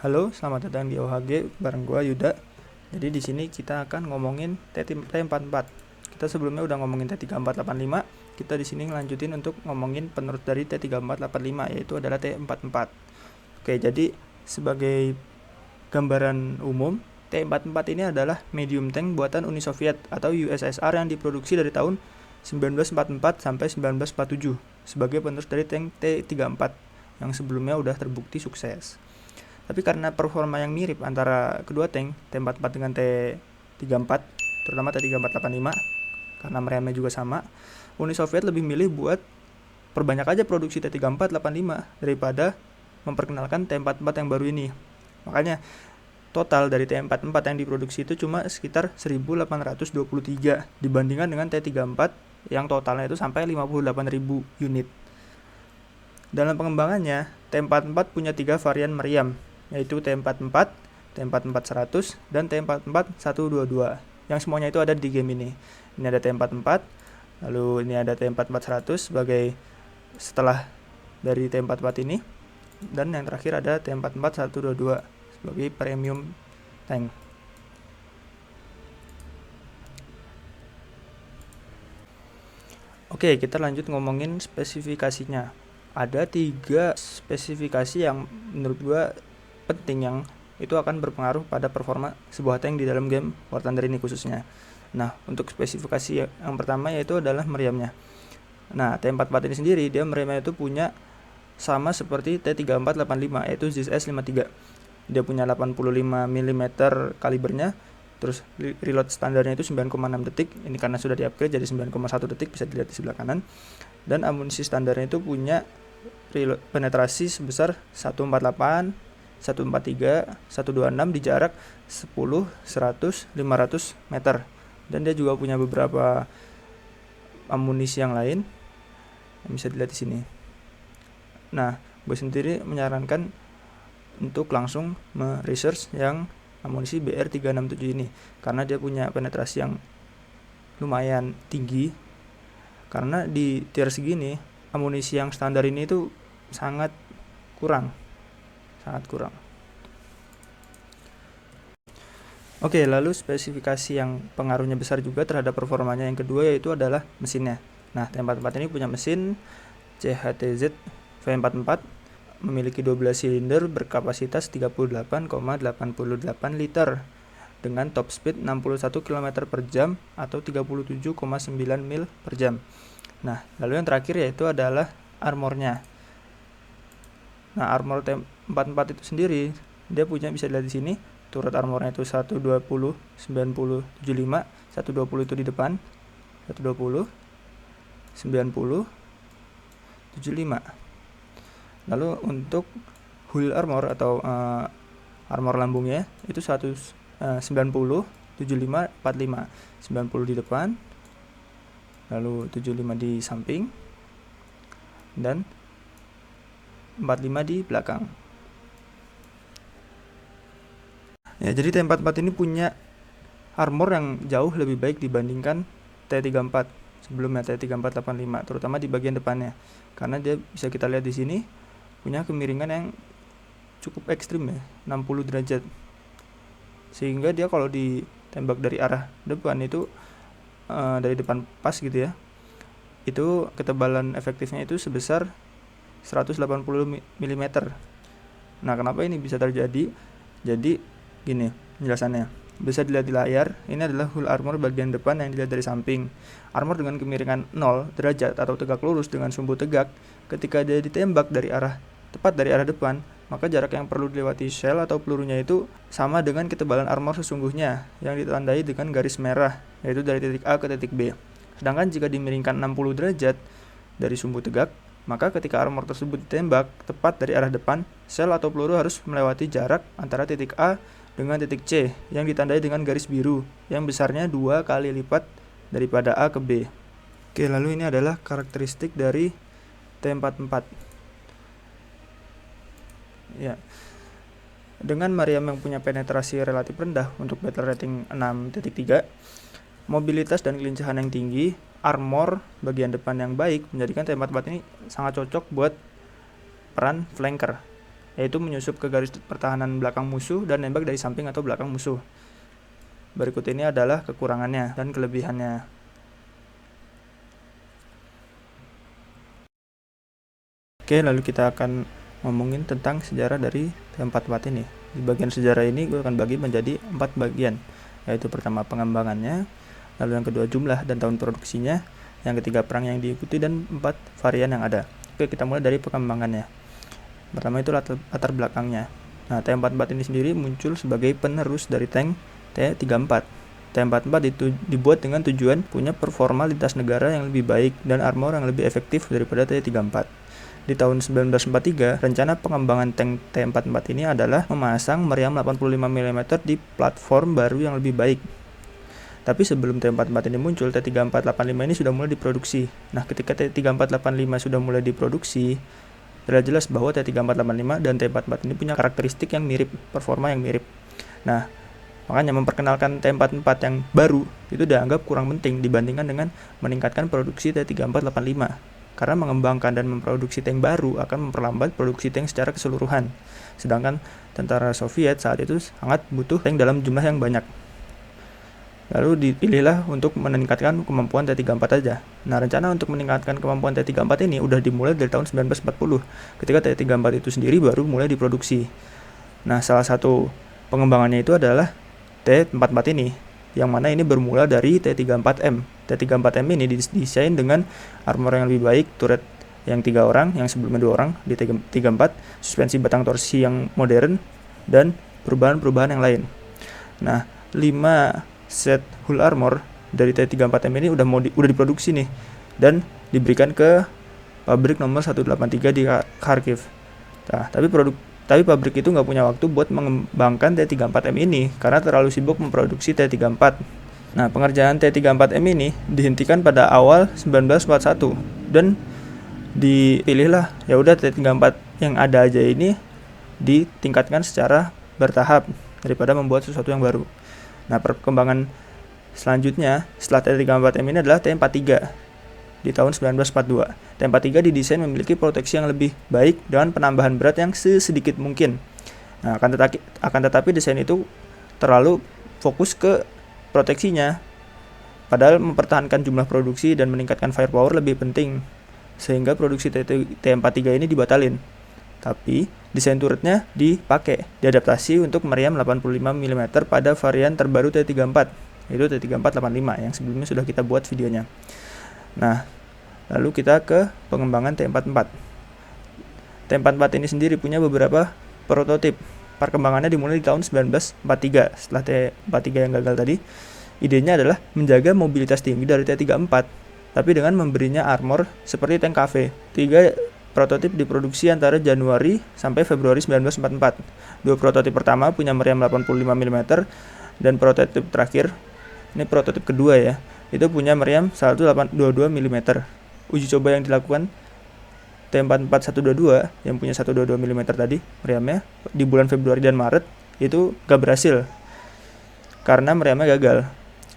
Halo, selamat datang di OHG bareng gua Yuda. Jadi di sini kita akan ngomongin T44. Kita sebelumnya udah ngomongin T3485. Kita di sini ngelanjutin untuk ngomongin penerus dari T3485 yaitu adalah T44. Oke, jadi sebagai gambaran umum, T44 ini adalah medium tank buatan Uni Soviet atau USSR yang diproduksi dari tahun 1944 sampai 1947 sebagai penerus dari tank T34 yang sebelumnya udah terbukti sukses. Tapi karena performa yang mirip antara kedua tank, T44 dengan T34, terutama T3485, karena meriamnya juga sama, Uni Soviet lebih milih buat perbanyak aja produksi T3485 daripada memperkenalkan T44 yang baru ini. Makanya total dari T44 yang diproduksi itu cuma sekitar 1823 dibandingkan dengan T34 yang totalnya itu sampai 58.000 unit. Dalam pengembangannya, T44 punya 3 varian meriam, yaitu T44, T44-100, dan T44-122, yang semuanya itu ada di game ini. Ini ada T44, lalu ini ada T44-100 sebagai setelah dari T44 ini, dan yang terakhir ada T44-122 sebagai premium tank. Oke, kita lanjut ngomongin spesifikasinya. Ada 3 spesifikasi yang menurut gua penting yang itu akan berpengaruh pada performa sebuah tank di dalam game War Thunder ini khususnya. Nah, untuk spesifikasi yang pertama yaitu adalah meriamnya. Nah, T44 ini sendiri dia meriamnya itu punya sama seperti T3485 yaitu ZS 53. Dia punya 85 mm kalibernya, terus reload standarnya itu 9,6 detik. Ini karena sudah di-upgrade jadi 9,1 detik, bisa dilihat di sebelah kanan. Dan amunisi standarnya itu punya reload penetrasi sebesar 148, 143, 126 di jarak 10, 100, 500 meter. Dan dia juga punya beberapa amunisi yang lain yang bisa dilihat di sini. Nah, gue sendiri menyarankan untuk langsung meresearch yang amunisi BR367 ini karena dia punya penetrasi yang lumayan tinggi. Karena di tier segini amunisi yang standar ini itu sangat kurang. Oke, lalu spesifikasi yang pengaruhnya besar juga terhadap performanya yang kedua yaitu adalah mesinnya. Nah, T44 ini punya mesin CHTZ V44, memiliki 12 silinder berkapasitas 38,88 liter dengan top speed 61 km per jam atau 37,9 mil per jam. Nah, lalu yang terakhir yaitu adalah armornya. Nah, armor T44 itu sendiri dia punya, bisa dilihat di sini, turret armornya itu 120, 90, 75. 120 itu di depan, 120, 90, 75. Lalu untuk hull armor atau armor lambungnya itu 90, 75, 45. 90 di depan, lalu 75 di samping, dan 45 di belakang. Ya, jadi T44 ini punya armor yang jauh lebih baik dibandingkan T34 sebelumnya, T3485, terutama di bagian depannya. Karena dia bisa kita lihat di sini punya kemiringan yang cukup ekstrim ya, 60 derajat. Sehingga dia kalau ditembak dari arah depan itu dari depan pas gitu ya, itu ketebalan efektifnya itu sebesar 180 mm. Nah, kenapa ini bisa terjadi? Jadi gini penjelasannya, bisa dilihat di layar. Ini adalah hull armor bagian depan yang dilihat dari samping. Armor dengan kemiringan 0 derajat atau tegak lurus dengan sumbu tegak, ketika dia ditembak tepat dari arah depan, maka jarak yang perlu dilewati shell atau pelurunya itu sama dengan ketebalan armor sesungguhnya yang ditandai dengan garis merah, yaitu dari titik A ke titik B. Sedangkan jika dimiringkan 60 derajat dari sumbu tegak, maka ketika armor tersebut ditembak tepat dari arah depan, sel atau peluru harus melewati jarak antara titik A dengan titik C yang ditandai dengan garis biru yang besarnya 2 kali lipat daripada A ke B. Oke, lalu ini adalah karakteristik dari T44. Ya. Dengan meriam yang punya penetrasi relatif rendah untuk battle rating 6.3, mobilitas dan kelincahan yang tinggi, armor bagian depan yang baik menjadikan T44 ini sangat cocok buat peran flanker, yaitu menyusup ke garis pertahanan belakang musuh dan nembak dari samping atau belakang musuh. Berikut ini adalah kekurangannya dan kelebihannya. Oke, lalu kita akan ngomongin tentang sejarah dari T44 ini. Di bagian sejarah ini gue akan bagi menjadi 4 bagian, yaitu pertama pengembangannya, lalu yang kedua jumlah dan tahun produksinya, yang ketiga perang yang diikuti, dan 4 varian yang ada. Oke, kita mulai dari pengembangannya. Pertama itu latar belakangnya. Nah, T44 ini sendiri muncul sebagai penerus dari tank T34. T44 itu dibuat dengan tujuan punya performa lintas negara yang lebih baik dan armor yang lebih efektif daripada T34. Di tahun 1943, rencana pengembangan tank T44 ini adalah memasang meriam 85 mm di platform baru yang lebih baik. Tapi sebelum T44 ini muncul, T3485 ini sudah mulai diproduksi. Nah, ketika T3485 sudah mulai diproduksi, jelas bahwa T3485 dan T44 ini punya karakteristik yang mirip, performa yang mirip. Nah, makanya memperkenalkan T44 yang baru itu dianggap kurang penting dibandingkan dengan meningkatkan produksi T3485. Karena mengembangkan dan memproduksi tank baru akan memperlambat produksi tank secara keseluruhan. Sedangkan tentara Soviet saat itu sangat butuh tank dalam jumlah yang banyak. Lalu dipilihlah untuk meningkatkan kemampuan T34 saja. Nah, rencana untuk meningkatkan kemampuan T34 ini udah dimulai dari tahun 1940, ketika T34 itu sendiri baru mulai diproduksi. Nah, salah satu pengembangannya itu adalah T44 ini, yang mana ini bermula dari T34M. T34M ini didesain dengan armor yang lebih baik, turret yang 3 orang, yang sebelumnya 2 orang di T34, suspensi batang torsi yang modern, dan perubahan-perubahan yang lain. Nah, 5 set hull armor dari T34M ini udah diproduksi nih, dan diberikan ke pabrik nomor 183 di Kharkiv. Nah, tapi pabrik itu nggak punya waktu buat mengembangkan T34M ini karena terlalu sibuk memproduksi T34. Nah, pengerjaan T34M ini dihentikan pada awal 1941 dan dipilihlah ya udah T34 yang ada aja ini ditingkatkan secara bertahap daripada membuat sesuatu yang baru. Nah, perkembangan selanjutnya setelah T34M ini adalah T43 di tahun 1942. T43 didesain memiliki proteksi yang lebih baik dengan penambahan berat yang sesedikit mungkin. Nah, akan tetapi desain itu terlalu fokus ke proteksinya, padahal mempertahankan jumlah produksi dan meningkatkan firepower lebih penting, sehingga produksi T43 ini dibatalin. Tapi desain turretnya diadaptasi untuk meriam 85 mm pada varian terbaru T34, yaitu T3485 yang sebelumnya sudah kita buat videonya. Nah, lalu kita ke pengembangan T44. T44 ini sendiri punya beberapa prototip. Perkembangannya dimulai di tahun 1943. Setelah T43 yang gagal tadi, idenya adalah menjaga mobilitas tinggi dari T34, tapi dengan memberinya armor seperti tank KV. 3 prototip diproduksi antara Januari sampai Februari 1944. 2 prototip pertama punya meriam 85 mm, dan prototip terakhir, ini prototip kedua ya, itu punya meriam 1822 mm. Uji coba yang dilakukan T44122 yang punya 122 mm tadi meriamnya di bulan Februari dan Maret itu gak berhasil karena meriamnya gagal.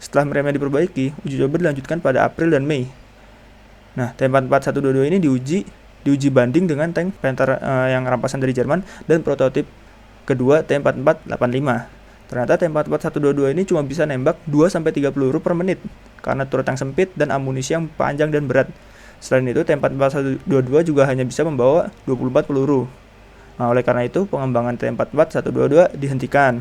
Setelah meriamnya diperbaiki, uji coba dilanjutkan pada April dan Mei. Nah, T44122 ini diuji banding dengan tank Panther yang rampasan dari Jerman dan prototip kedua T4485. Ternyata T44122 ini cuma bisa nembak 2-3 peluru per menit karena turret yang sempit dan amunisi yang panjang dan berat. Selain itu, T44122 juga hanya bisa membawa 24 peluru. Nah, oleh karena itu, pengembangan T44122 dihentikan.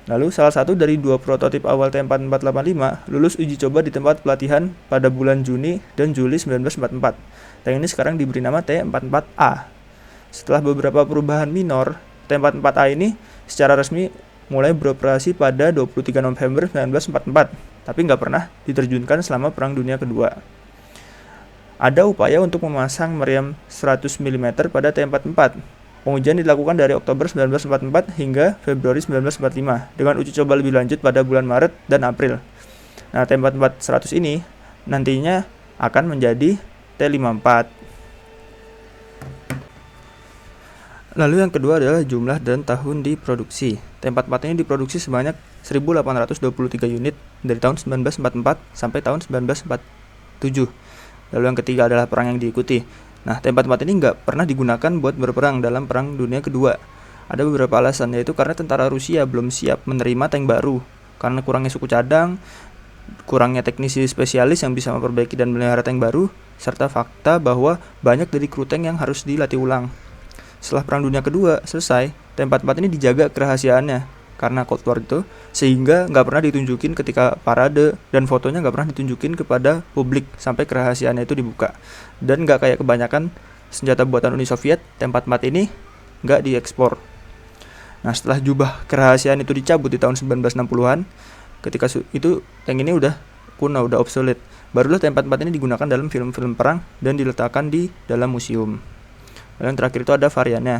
Lalu, salah satu dari 2 prototip awal T4485 lulus uji coba di tempat pelatihan pada bulan Juni dan Juli 1944. Tank ini sekarang diberi nama T44A. Setelah beberapa perubahan minor, T44A ini secara resmi mulai beroperasi pada 23 November 1944, tapi nggak pernah diterjunkan selama Perang Dunia Kedua. Ada upaya untuk memasang meriam 100 mm pada T44. Pengujian dilakukan dari Oktober 1944 hingga Februari 1945 dengan uji coba lebih lanjut pada bulan Maret dan April. Nah, T44 100 ini nantinya akan menjadi T54. Lalu yang kedua adalah jumlah dan tahun diproduksi. T44 ini diproduksi sebanyak 1823 unit dari tahun 1944 sampai tahun 1947. Lalu yang ketiga adalah perang yang diikuti. Nah, tempat-tempat ini nggak pernah digunakan buat berperang dalam Perang Dunia Kedua. Ada beberapa alasan, yaitu karena tentara Rusia belum siap menerima tank baru, karena kurangnya suku cadang, kurangnya teknisi spesialis yang bisa memperbaiki dan melihara tank baru, serta fakta bahwa banyak dari kru tank yang harus dilatih ulang. Setelah Perang Dunia Kedua selesai, tempat-tempat ini dijaga kerahasiaannya karena Cold War itu, sehingga nggak pernah ditunjukin ketika parade, dan fotonya nggak pernah ditunjukin kepada publik sampai kerahasiaannya itu dibuka. Dan nggak kayak kebanyakan senjata buatan Uni Soviet, tempat-tempat ini nggak diekspor. Nah, setelah jubah kerahasiaan itu dicabut di tahun 1960-an, ketika itu tank ini udah kuno, udah obsolete, barulah tempat-tempat ini digunakan dalam film-film perang dan diletakkan di dalam museum. Lalu yang terakhir itu ada variannya.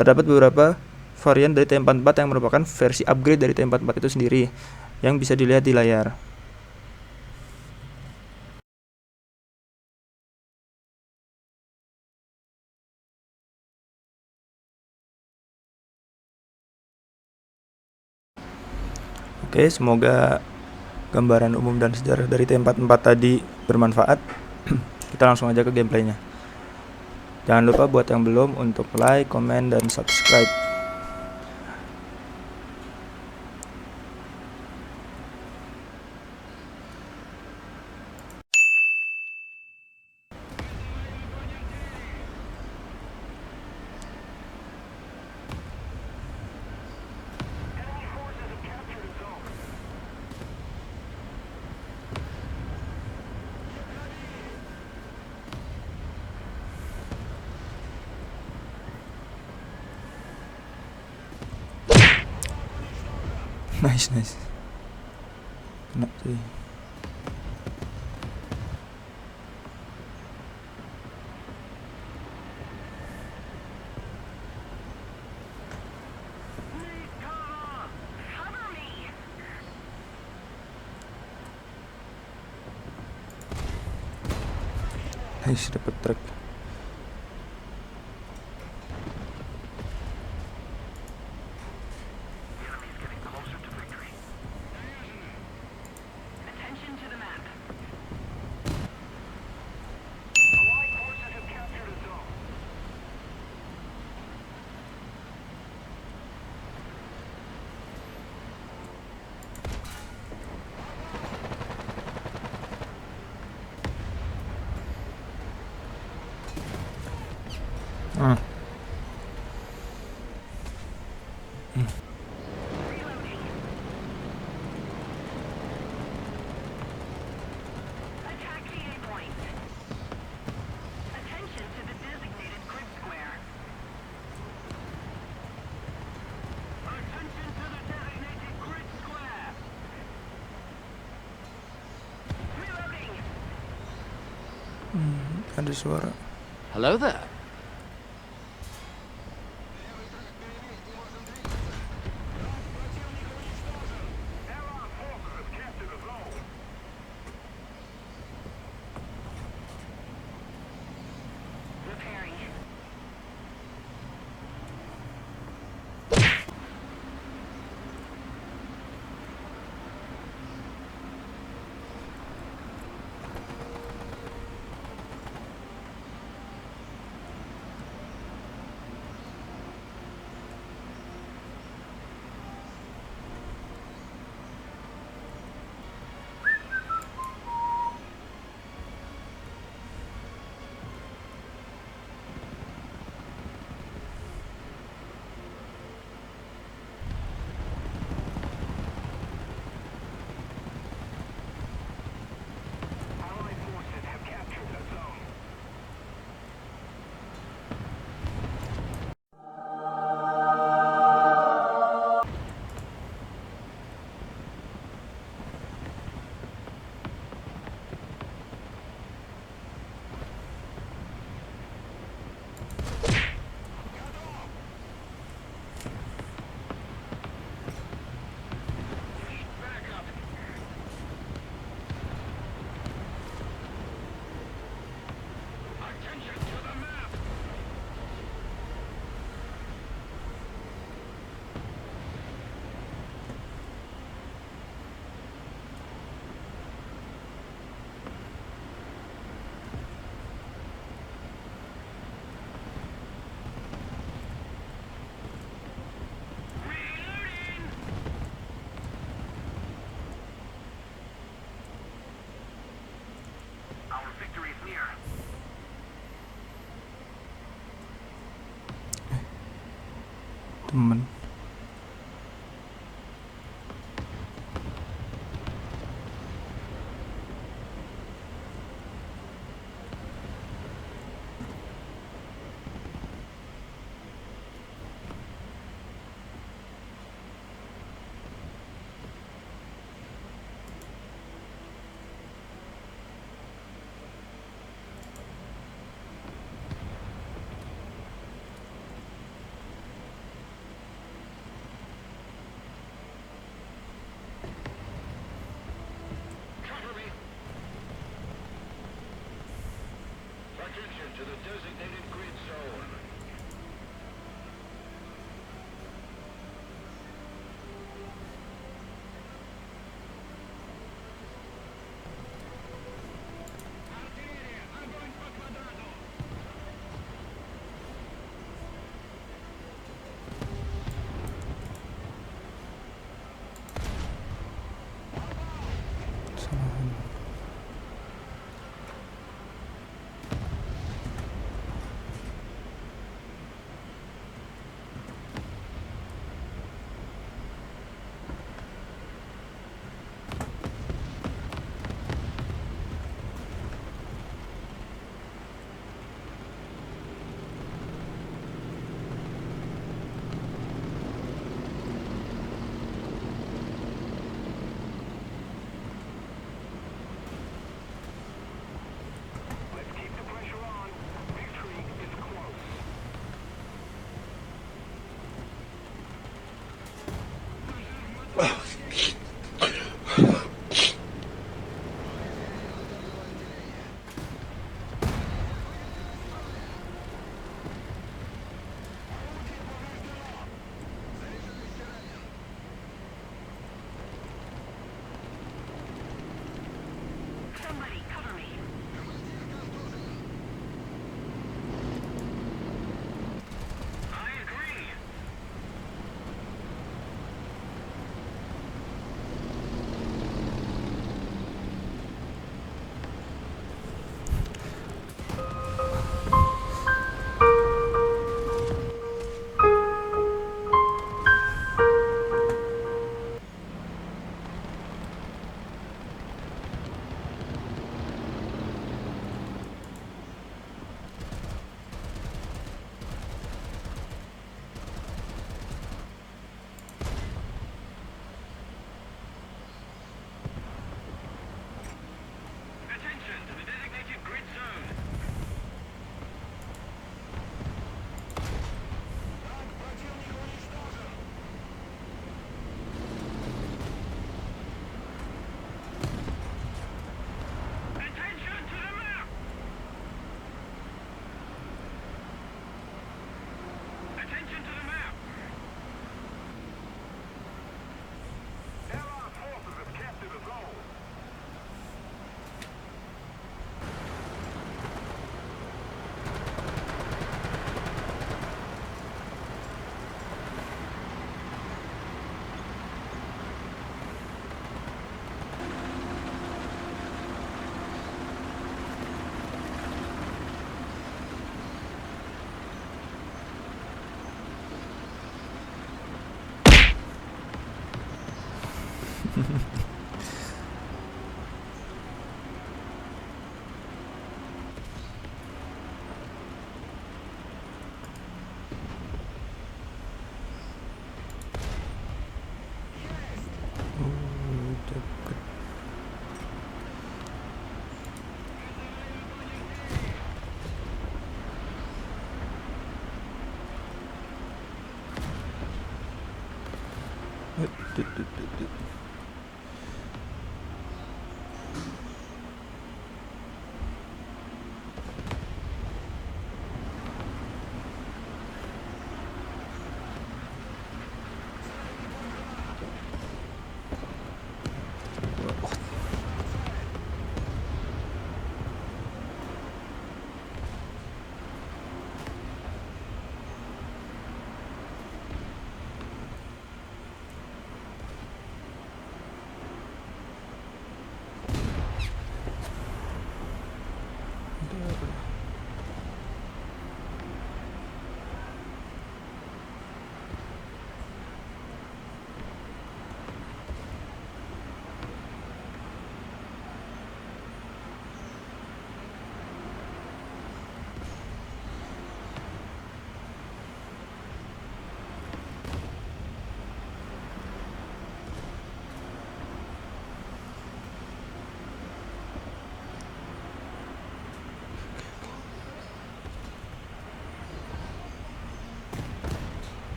Terdapat beberapa varian dari T44 yang merupakan versi upgrade dari T44 itu sendiri yang bisa dilihat di layar. Oke, semoga gambaran umum dan sejarah dari T44 tadi bermanfaat. Kita langsung aja ke gameplaynya. Jangan lupa buat yang belum untuk like, komen, dan subscribe. Nice. Kena sih. Nice, dapat truk. Ada suara. Hello there. temen. Attention to the designated grid zone. Let's keep the pressure on. Victory is close. Somebody cover me. I agree. Attention to the designated grid zone. Attention to the map. Attention to the map. Allied forces have captured a zone. Deket. Tut, tut, tut, tut.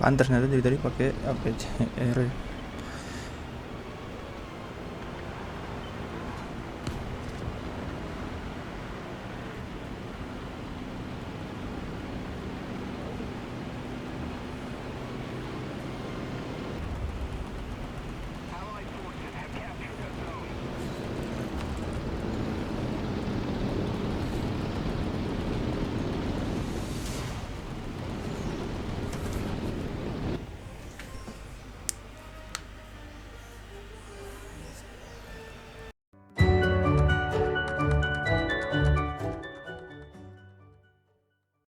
Pantes ternyata dari tadi pakai APCR.